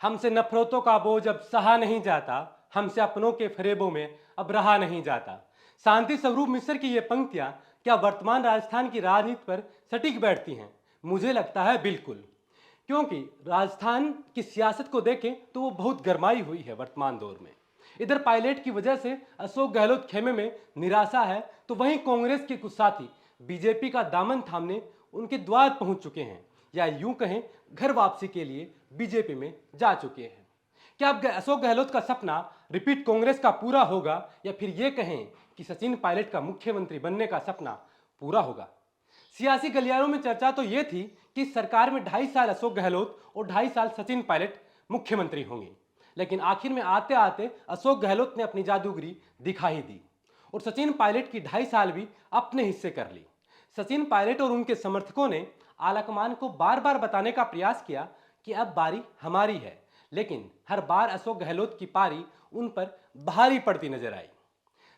हमसे नफरतों का बोझ अब सहा नहीं जाता, हमसे अपनों के फरेबों में अब रहा नहीं जाता। शांति स्वरूप मिश्र की ये पंक्तियां क्या वर्तमान राजस्थान की राजनीति पर सटीक बैठती हैं? मुझे लगता है बिल्कुल, क्योंकि राजस्थान की सियासत को देखें तो वो बहुत गरमाई हुई है वर्तमान दौर में। इधर पायलट की वजह से अशोक गहलोत खेमे में निराशा है, तो वहीं कांग्रेस के कुछ साथी बीजेपी का दामन थामने उनके द्वार पहुंच चुके हैं, या यूं कहें घर वापसी के लिए बीजेपी में जा चुके हैं। क्या अब अशोक गहलोत का सपना रिपीट कांग्रेस का पूरा होगा, या फिर ये कहें कि सचिन पायलट का मुख्यमंत्री बनने का सपना पूरा होगा? सियासी गलियारों में चर्चा तो यह थी कि सरकार में 2.5 साल अशोक गहलोत और 2.5 साल सचिन पायलट मुख्यमंत्री होंगे, लेकिन आखिर में आते आते अशोक गहलोत ने अपनी जादूगरी दिखा ही दी और सचिन पायलट की 2.5 साल भी अपने हिस्से कर ली। सचिन पायलट और उनके समर्थकों ने आलाकमान को बार बार बताने का प्रयास किया कि अब बारी हमारी है, लेकिन हर बार अशोक गहलोत की पारी उन पर भारी पड़ती नजर आई,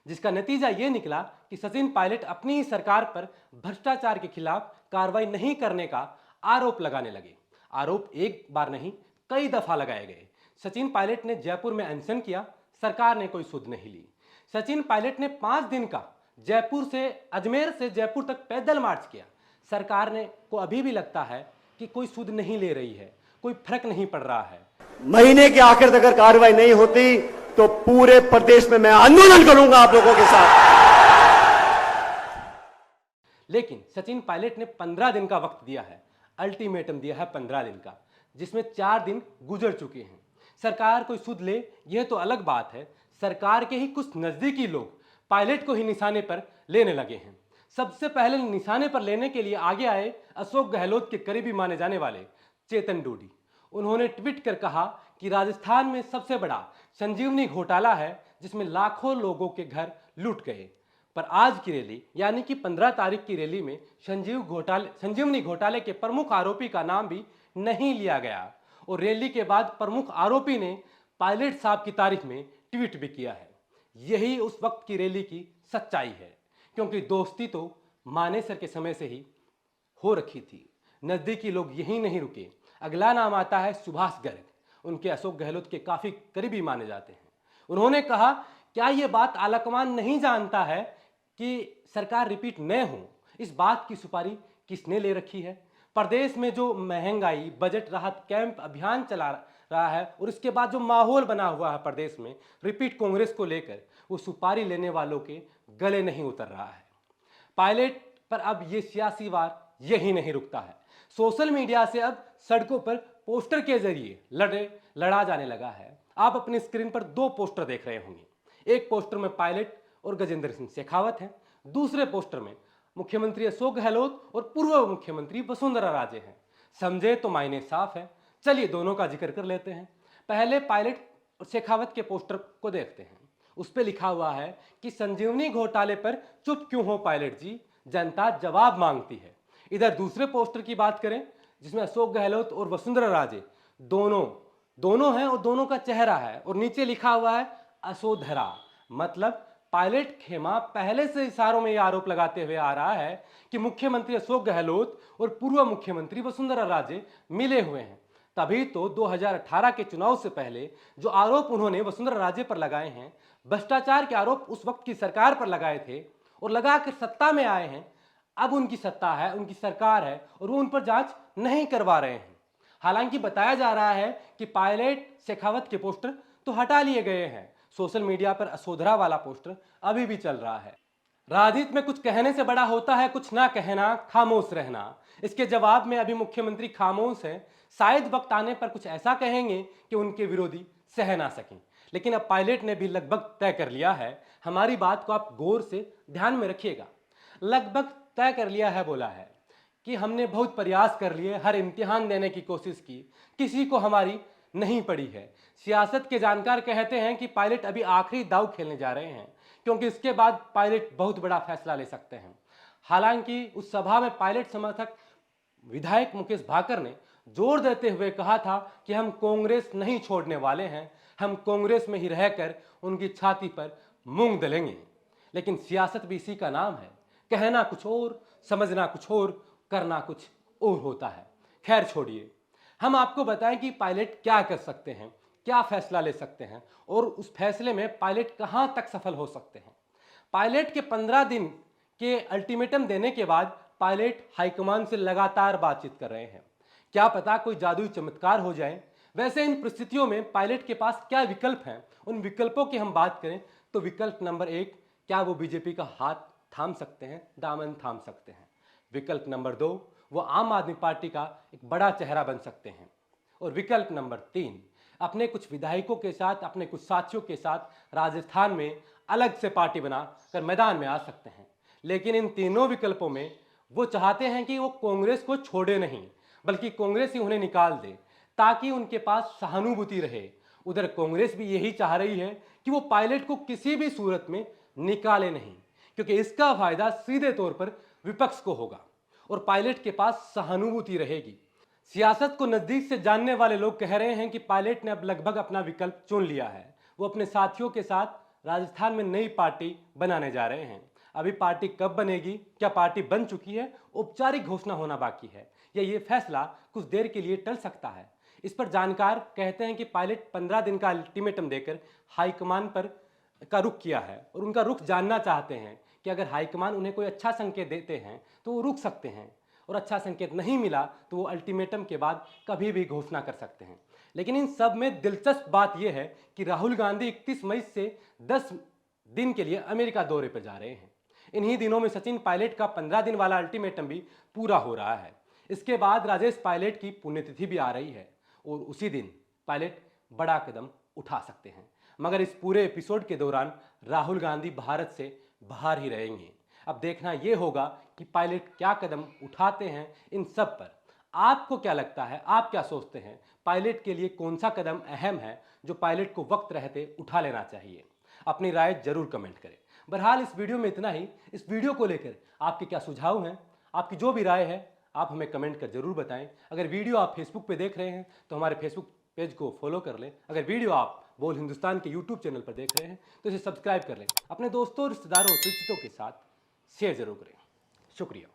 जिसका नतीजा यह निकला कि सचिन पायलट अपनी ही सरकार पर भ्रष्टाचार के खिलाफ कार्रवाई नहीं करने का आरोप लगाने लगे। आरोप एक बार नहीं, कई दफा लगाए गए। सचिन पायलट ने जयपुर में अनशन किया, सरकार ने कोई सुध नहीं ली। सचिन पायलट ने 5 दिन का अजमेर से जयपुर तक पैदल मार्च किया। सरकार ने को अभी भी लगता है कि कोई सुध नहीं ले रही है, कोई फर्क नहीं पड़ रहा है। महीने के आखिर तक अगर कार्रवाई नहीं होती तो पूरे प्रदेश में मैं आंदोलन करूंगा आप लोगों के साथ। लेकिन सचिन पायलट ने 15 दिन का वक्त दिया है, अल्टीमेटम दिया है 15 दिन का, जिसमें 4 दिन गुजर चुके हैं। सरकार कोई सुध ले यह तो अलग बात है, सरकार के ही कुछ नजदीकी लोग पायलट को ही निशाने पर लेने लगे हैं। सबसे पहले निशाने पर लेने के लिए आगे आए अशोक गहलोत के करीबी माने जाने वाले चेतन डूडी। उन्होंने ट्वीट कर कहा कि राजस्थान में सबसे बड़ा संजीवनी घोटाला है, जिसमें लाखों लोगों के घर लूट गए। पर आज की रैली यानी कि 15 तारीख की रैली में संजीवनी घोटाले के प्रमुख आरोपी का नाम भी नहीं लिया गया, और रैली के बाद प्रमुख आरोपी ने पायलट साहब की तारीफ में ट्वीट भी किया है। यही उस वक्त की रैली की सच्चाई है, क्योंकि दोस्ती तो मानेसर के समय से ही हो रखी थी। नजदीकी लोग यहीं नहीं रुके, अगला नाम आता है सुभाष गर्ग। उनके अशोक गहलोत के काफी करीबी माने जाते हैं। उन्होंने कहा, क्या यह बात आलाकमान नहीं जानता है कि सरकार रिपीट न हो? इस बात की सुपारी किसने ले रखी है? प्रदेश में जो महंगाई, बजट राहत कैंप अभियान चला रहा है और इसके बाद जो माहौल बना हुआ है प्रदेश में रिपीट कांग्रेस को लेकर, वो सुपारी लेने वालों के गले नहीं उतर रहा है। पायलट पर अब ये सियासी वार यही नहीं रुकता है। सोशल मीडिया से अब सड़कों पर पोस्टर के जरिए लड़ा जाने लगा है। आप अपनी स्क्रीन पर 2 पोस्टर देख रहे होंगे। एक पोस्टर में पायलट और गजेंद्र सिंह शेखावत हैं, दूसरे पोस्टर में मुख्यमंत्री अशोक गहलोत और पूर्व मुख्यमंत्री वसुंधरा राजे हैं। समझे तो मायने साफ है। चलिए दोनों का जिक्र कर लेते हैं। पहले पायलट और शेखावत के पोस्टर को देखते हैं। उस पर लिखा हुआ है कि संजीवनी घोटाले पर चुप क्यों हो पायलट जी, जनता जवाब मांगती है। इधर दूसरे पोस्टर की बात करें, जिसमें अशोक गहलोत और वसुंधरा राजे दोनों हैं और दोनों का चेहरा है, और नीचे लिखा हुआ है अशोधरा। मतलब पायलट खेमा पहले से इशारों में यह आरोप लगाते हुए आ रहा है कि मुख्यमंत्री अशोक गहलोत और पूर्व मुख्यमंत्री वसुंधरा राजे मिले हुए हैं। तभी तो 2018 के चुनाव से पहले जो आरोप उन्होंने वसुंधरा राजे पर लगाए हैं, भ्रष्टाचार के आरोप उस वक्त की सरकार पर लगाए थे और लगाकर सत्ता में आए हैं, अब उनकी सत्ता है, उनकी सरकार है और वो उन पर जांच नहीं करवा रहे हैं। हालांकि बताया जा रहा है कि पायलट शेखावत के पोस्टर तो हटा लिए गए हैं, सोशल मीडिया पर अशोधरा वाला पोस्टर अभी भी चल रहा है। राजनीति में कुछ कहने से बड़ा होता है कुछ ना कहना, खामोश रहना। इसके जवाब में अभी मुख्यमंत्री खामोश हैं। शायद वक्त आने पर कुछ ऐसा कहेंगे कि उनके विरोधी सह ना सकें। लेकिन अब पायलट ने भी लगभग तय कर लिया है। हमारी बात को आप गौर से ध्यान में रखिएगा। लगभग तय कर लिया है बोला है कि हमने बहुत प्रयास कर लिए, हर इम्तिहान देने की कोशिश की, किसी को हमारी नहीं पड़ी है। सियासत के जानकार कहते हैं कि पायलट अभी आखिरी दांव खेलने जा रहे हैं, क्योंकि इसके बाद पायलट बहुत बड़ा फैसला ले सकते हैं। हालांकि उस सभा में पायलट समर्थक विधायक मुकेश भाकर ने जोर देते हुए कहा था कि हम कांग्रेस नहीं छोड़ने वाले हैं, हम कांग्रेस में ही रहकर उनकी छाती पर मूंग दलेंगे। लेकिन सियासत भी इसी का नाम है, कहना कुछ और, समझना कुछ और, करना कुछ और होता है। खैर छोड़िए, हम आपको बताएं कि पायलट क्या कर सकते हैं, क्या फैसला ले सकते हैं और उस फैसले में पायलट कहां तक सफल हो सकते हैं। पायलट के 15 दिन के अल्टीमेटम देने के बाद पायलट हाईकमान से लगातार बातचीत कर रहे हैं। क्या पता कोई जादुई चमत्कार हो जाए। वैसे इन परिस्थितियों में पायलट के पास क्या विकल्प हैं, उन विकल्पों की हम बात करें तो विकल्प नंबर 1, क्या वो बीजेपी का हाथ थाम सकते हैं, दामन थाम सकते हैं। विकल्प नंबर 2, वो आम आदमी पार्टी का एक बड़ा चेहरा बन सकते हैं। और विकल्प नंबर 3, अपने कुछ विधायकों के साथ, अपने कुछ साथियों के साथ राजस्थान में अलग से पार्टी बनाकर मैदान में आ सकते हैं। लेकिन इन तीनों विकल्पों में वो चाहते हैं कि वो कांग्रेस को छोड़े नहीं, बल्कि कांग्रेस ही उन्हें निकाल दे ताकि उनके पास सहानुभूति रहे। उधर कांग्रेस भी यही चाह रही है कि वो पायलट को किसी भी सूरत में निकाले नहीं, क्योंकि इसका फायदा सीधे तौर पर विपक्ष को होगा और पायलट के पास सहानुभूति रहेगी। सियासत को नजदीक से जानने वाले लोग कह रहे हैं कि पायलट ने अब लगभग अपना विकल्प चुन लिया है। वो अपने साथियों के साथ राजस्थान में नई पार्टी बनाने जा रहे हैं। अभी पार्टी कब बनेगी, क्या पार्टी बन चुकी है, औपचारिक घोषणा होना बाकी है या ये फैसला कुछ देर के लिए टल सकता है। इस पर जानकार कहते हैं कि पायलट 15 दिन का अल्टीमेटम देकर हाईकमान पर का रुख किया है और उनका रुख जानना चाहते हैं कि अगर हाईकमान उन्हें कोई अच्छा संकेत देते हैं तो वो रुक सकते हैं, और अच्छा संकेत नहीं मिला तो वो अल्टीमेटम के बाद कभी भी घोषणा कर सकते हैं। लेकिन इन सब में दिलचस्प बात यह है कि राहुल गांधी 31 मई से 10 दिन के लिए अमेरिका दौरे पर जा रहे हैं। इन्हीं दिनों में सचिन पायलट का 15 दिन वाला अल्टीमेटम भी पूरा हो रहा है। इसके बाद राजेश पायलट की पुण्यतिथि भी आ रही है और उसी दिन पायलट बड़ा कदम उठा सकते हैं। मगर इस पूरे एपिसोड के दौरान राहुल गांधी भारत से बाहर ही रहेंगे। अब देखना यह होगा कि पायलट क्या कदम उठाते हैं इन सब पर। आपको क्या लगता है, आप क्या सोचते हैं, पायलट के लिए कौन सा कदम अहम है जो पायलट को वक्त रहते उठा लेना चाहिए? अपनी राय जरूर कमेंट करें। बहरहाल इस वीडियो में इतना ही। इस वीडियो को लेकर आपके क्या सुझाव हैं, आपकी जो भी राय है आप हमें कमेंट कर जरूर बताएं। अगर वीडियो आप फेसबुक पे देख रहे हैं तो हमारे फेसबुक पेज को फॉलो कर लें। अगर वीडियो आप बोल हिंदुस्तान के यूट्यूब चैनल पर देख रहे हैं तो इसे सब्सक्राइब कर लें। अपने दोस्तों, रिश्तेदारों और परिचितों के साथ शेयर जरूर करें। शुक्रिया।